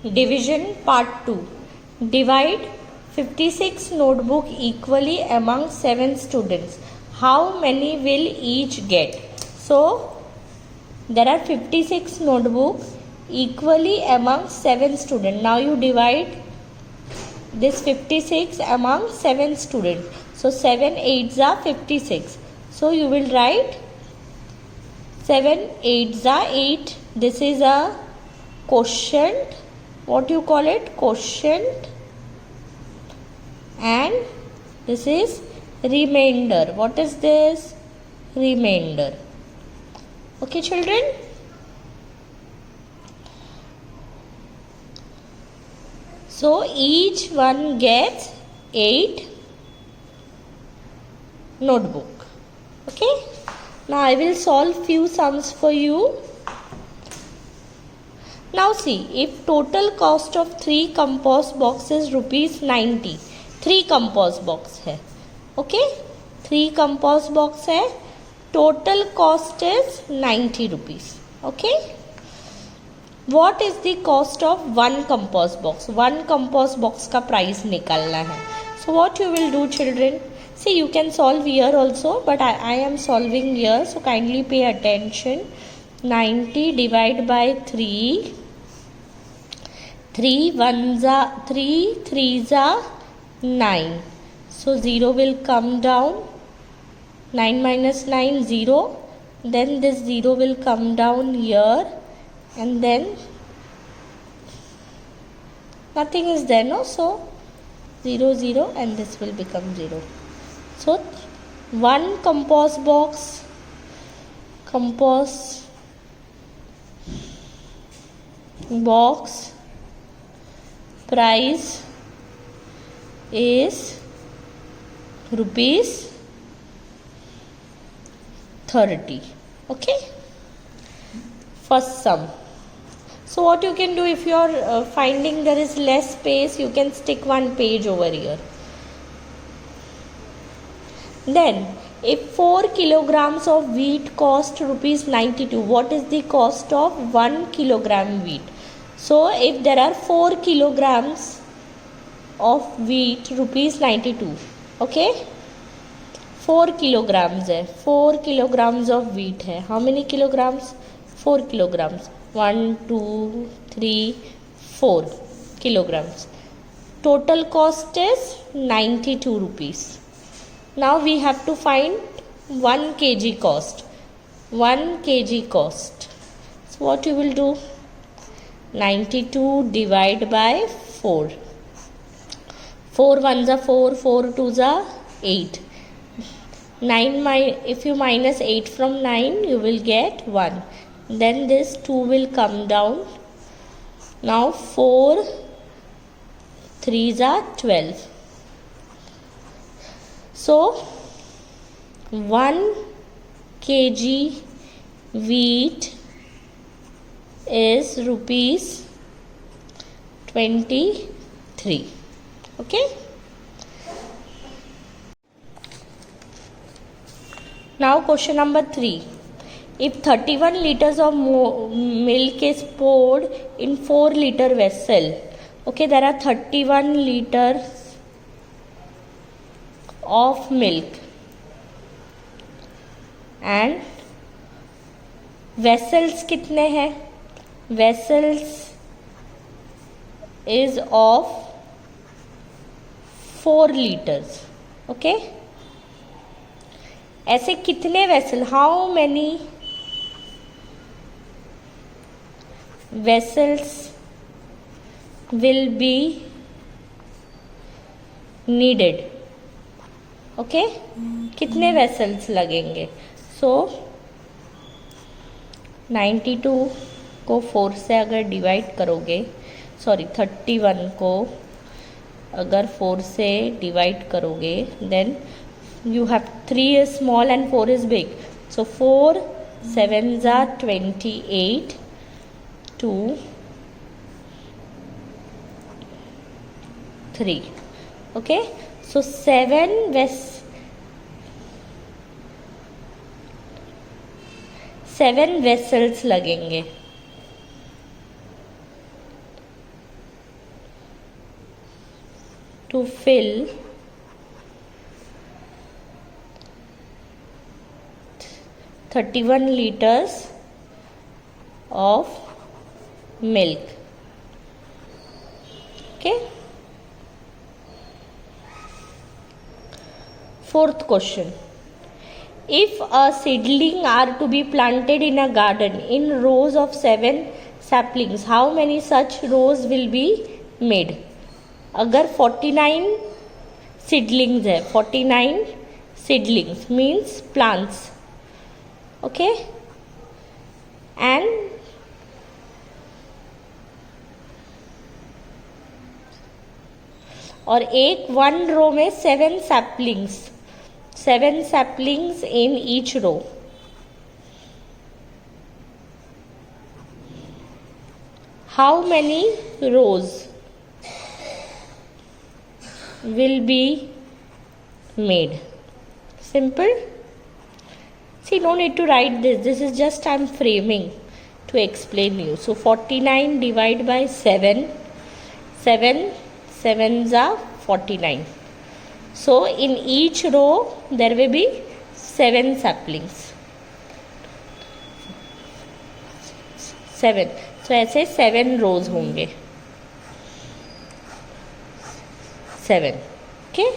Division Part 2. Divide 56 notebook equally among 7 students. How many will each get? So, there are 56 notebook equally among 7 students. Now you divide this 56 among 7 students. So, 7 8s are 56. So, you will write 7 8s are 8. This is a quotient. What you call it? Quotient. And this is remainder. What is this? Remainder. Okay, children? So each one gets 8 notebook. Okay? Now I will solve few sums for you. Now see, if total cost of 3 compost box is rupees 90, 3 compost box है, okay? 3 compost box है, total cost is 90 rupees, okay? What is the cost of 1 compost box? 1 compost box का price निकालना है. So what you will do, children? See, you can solve here also, but I am solving here, so kindly pay attention. 90 divided by 3. 3 1s are 3, 3s are 9. So 0 will come down. 9 minus 9, 0. Then this 0 will come down here. And then nothing is there, no? So 0, 0 and this will become 0. So 1 compost box, price is rupees 30. Okay. First sum. So what you can do, if you are finding there is less space, you can stick one page over here. Then if 4 kilograms of wheat cost rupees 92, what is the cost of 1 kilogram wheat? So if there are 4 kilograms of wheat, rupees 92, okay? 4 kilograms है, 4 kilograms of wheat है. How many kilograms? 4 kilograms. 1, 2, 3, 4 kilograms. Total cost is 92 rupees. Now we have to find 1 kg cost. 1 kg cost. So what you will do? 92 divided by 4. 4 1s are 4, 4 2s are 8. 9 if you minus 8 from 9, you will get 1. Then this 2 will come down. Now 4 3s are 12. So 1 kg wheat is rupees 23. Okay. Now question number 3. If 31 liters of milk is poured in 4 liter vessel, okay, there are 31 liters of milk and vessels कितने हैं? Vessels is of 4 liters, okay? ऐसे कितने vessel? How many vessels will be needed? Okay? कितने vessels लगेंगे? So 92 को 4 से अगर divide करोगे, 31 को अगर 4 से डिवाइड करोगे, then you have 3 is small and 4 is big. So 4 7s are 28. 2 3. Okay. So 7 vessels लगेंगे. to fill 31 liters of milk. Okay. Fourth question. If a seedling are to be planted in a garden in rows of 7 saplings, how many such rows will be made? अगर 49 seedlings है, 49 seedlings means plants, okay, and और एक 1 रो में 7 saplings in each row. How many rows will be made? Simple. See, no need to write this. This is just I am framing to explain you. So 49 divided by 7. 7 sevens are 49. So in each row there will be 7 saplings. 7. So ऐसे 7 rows होंगे. 7. Okay.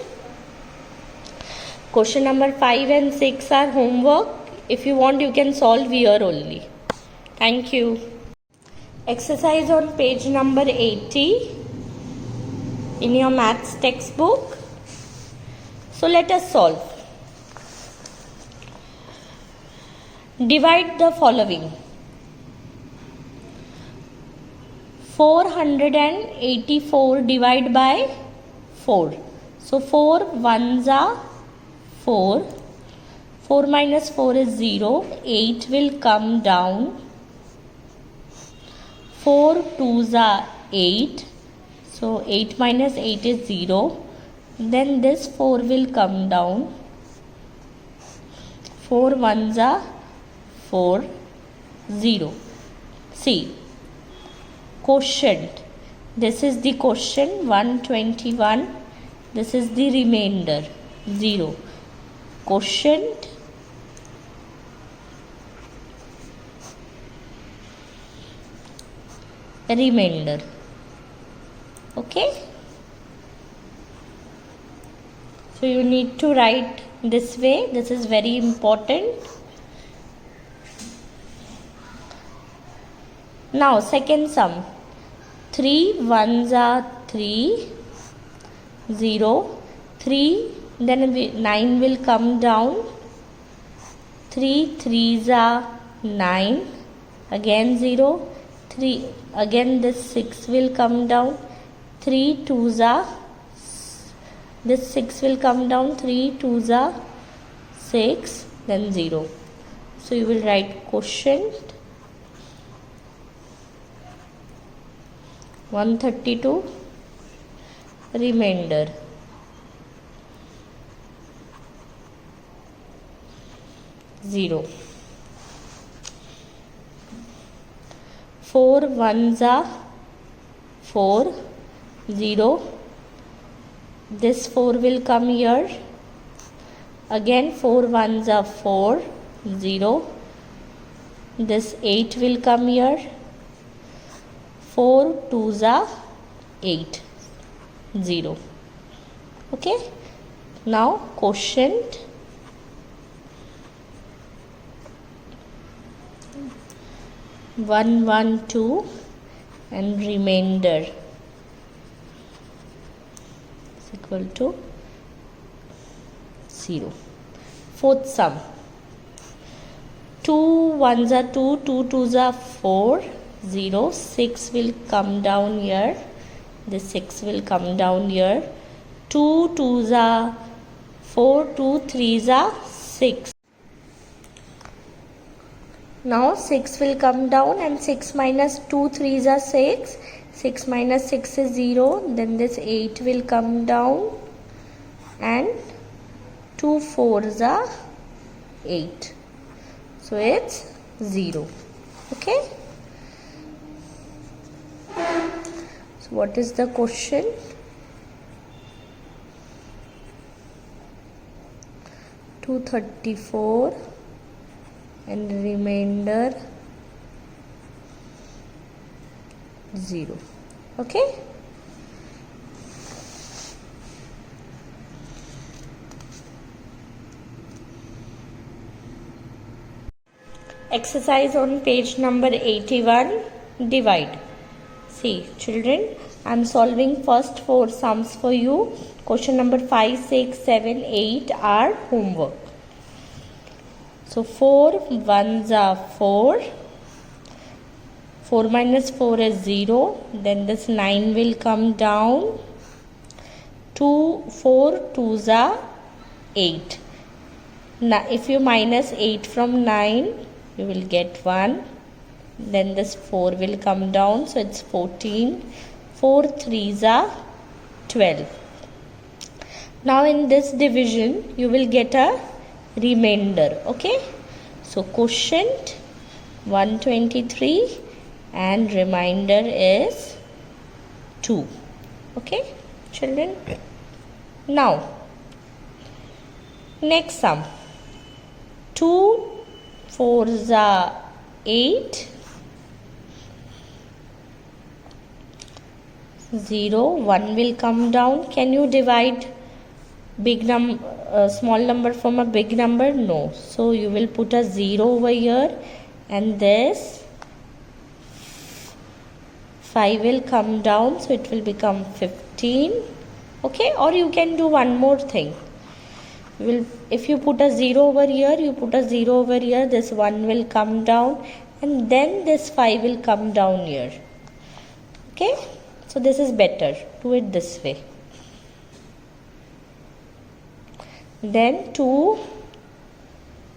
Question number 5 and 6 are homework. If you want, you can solve here only. Thank you. Exercise on page number 80 in your maths textbook. So let us solve. Divide the following. 484 divided by 4. So 4 ones are 4. 4 minus 4 is 0. 8 will come down. 4 twos are 8. So 8 minus 8 is 0. Then this 4 will come down. 4 ones are 4. 0. See. Quotient. This is the quotient 121. This is the remainder 0. Quotient remainder. Okay. So you need to write this way. This is very important. Now second sum. 3 ones are 3. 0. 3. Then 9 will come down. 3 threes are 9. Again 0. 3. Again this 6 will come down. 3 twos are, this 6 will come down. 3 twos are 6. Then 0. So you will write quotient 132. Remainder 0. 4 ones are 4. 0. This 4 will come here. Again 4 ones are 4. 0. This 8 will come here. 4 twos are 8. 0. Okay. Now quotient 112 and remainder is equal to 0. Fourth sum. 2 ones are 2. 2 twos are 4. 0. 6 will come down here. This 6 will come down here. 2 twos are 4. 2 threes are 6. Now 6 will come down and 6 minus 2 threes are 6. 6 minus 6 is 0. Then this 8 will come down and 2 fours are 8. So it's 0. Okay. So what is the quotient? 234 and remainder 0. Okay. Exercise on page number 81, divide. See children, I am solving first 4 sums for you. Question number 5, 6, 7, 8 are homework. So 4 ones are 4. 4 minus 4 is 0. Then this 9 will come down. 4 twos are 8. Now if you minus 8 from 9, you will get 1. Then this 4 will come down, so it's 14. 4 threes are 12. Now in this division you will get a remainder. Okay, so quotient 123 and remainder is 2. Okay children, now next sum. 2 fours are 8. 0, 1 will come down. Can you divide small number from a big number? No. So you will put a 0 over here, and this 5 will come down, so it will become 15. Okay, or you can do one more thing. If you put a 0 over here, you put a 0 over here, this 1 will come down, and then this 5 will come down here. Okay, so this is better. Do it this way. Then 2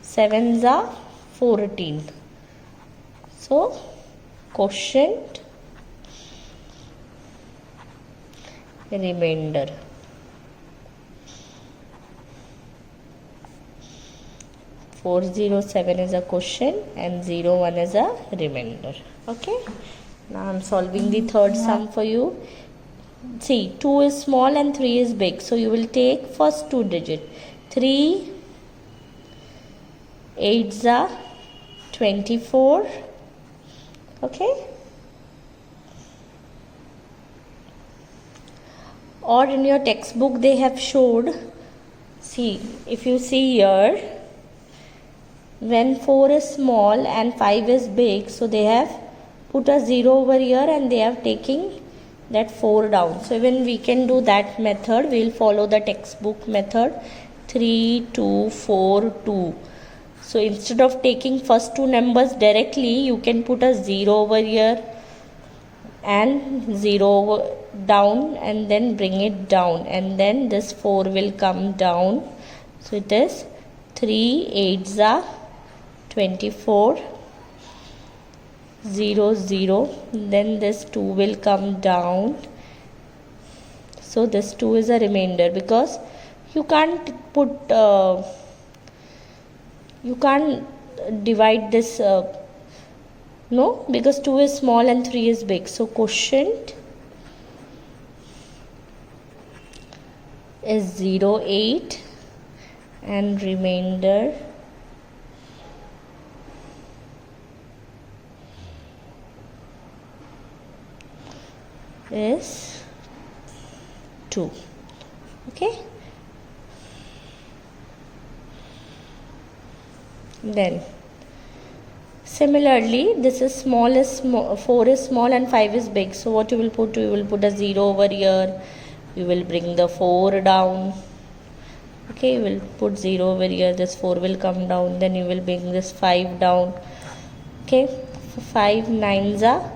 sevens are 14. So quotient remainder. 407 is a quotient and 01 is a remainder. Okay, now I am solving the third sum for you. See, 2 is small and 3 is big, so you will take first 2 digit. 3 8s are 24. Okay, or in your textbook they have showed, see, if you see here, when 4 is small and 5 is big, so they have put a 0 over here and they are taking that 4 down. So even we can do that method. We will follow the textbook method. 3 2 4 2. So instead of taking first 2 numbers directly, you can put a 0 over here and 0 down, and then bring it down, and then this 4 will come down. So it is 3 8s are 24. 0 0. Then this 2 will come down. So this 2 is a remainder, because you can't put you can't divide this no, because 2 is small and 3 is big. So quotient is 0 8 and remainder is 2. Okay, then similarly, this is small is 4 is small and 5 is big. So what you will put? You will put a 0 over here. You will bring the 4 down. Okay, you will put 0 over here. This 4 will come down. Then you will bring this 5 down. Okay, 5 9s are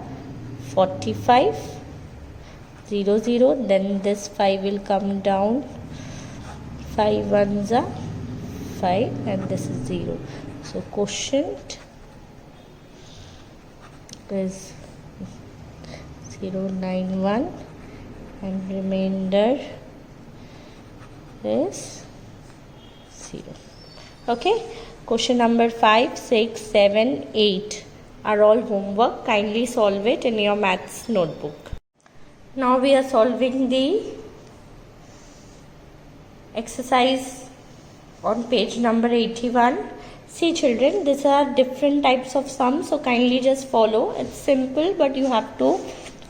45. 0 0. Then this 5 will come down. 5 1s are 5, and this is 0. So quotient is 091 and remainder is 0. Okay, question number 5 6 7 8 are all homework. Kindly solve it in your maths notebook. Now we are solving the exercise on page number 81. See children, these are different types of sums, so kindly just follow. It's simple, but you have to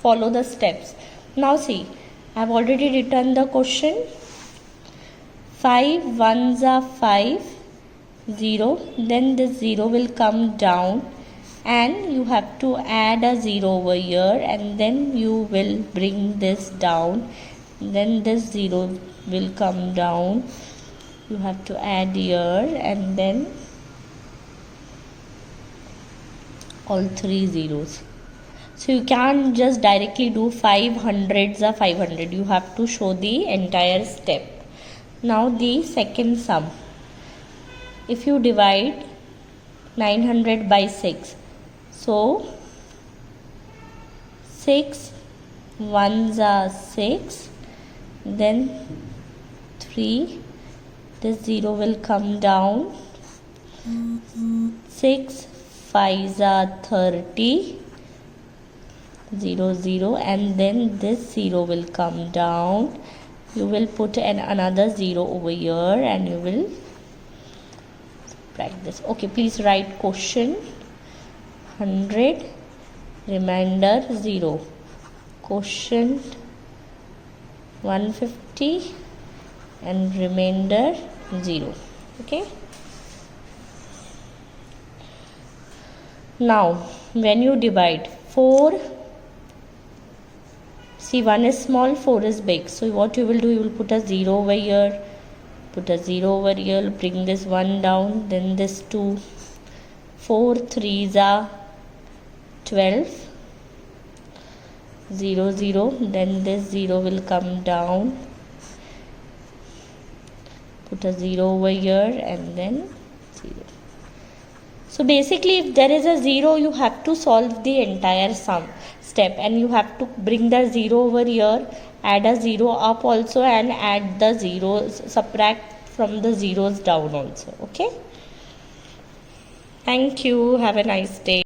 follow the steps. Now see, I have already written the question. 5 ones are 5, 0, then this 0 will come down and you have to add a 0 over here, and then you will bring this down, then this 0 will come down, you have to add here, and then all three zeros. So you can't just directly do 500s are 500, you have to show the entire step. Now the second sum, if you divide 900 by 6, so 6 ones are 6, then 3, this 0 will come down, 6 5s are 30, 0 0, and then this 0 will come down, you will put another 0 over here and you will write this. Okay, please write question 100, remainder 0, quotient 150 and remainder 0. Okay, now when you divide 4, see 1 is small, 4 is big, so what you will do, you will put a 0 over here, put a 0 over here, bring this 1 down, then this 2, 4 3s are 12, 0 0, then this 0 will come down, put a 0 over here and then 0. So basically if there is a 0, you have to solve the entire sum step, and you have to bring the 0 over here, add a 0 up also, and add the zeros, subtract from the zeros down also. Okay, thank you, have a nice day.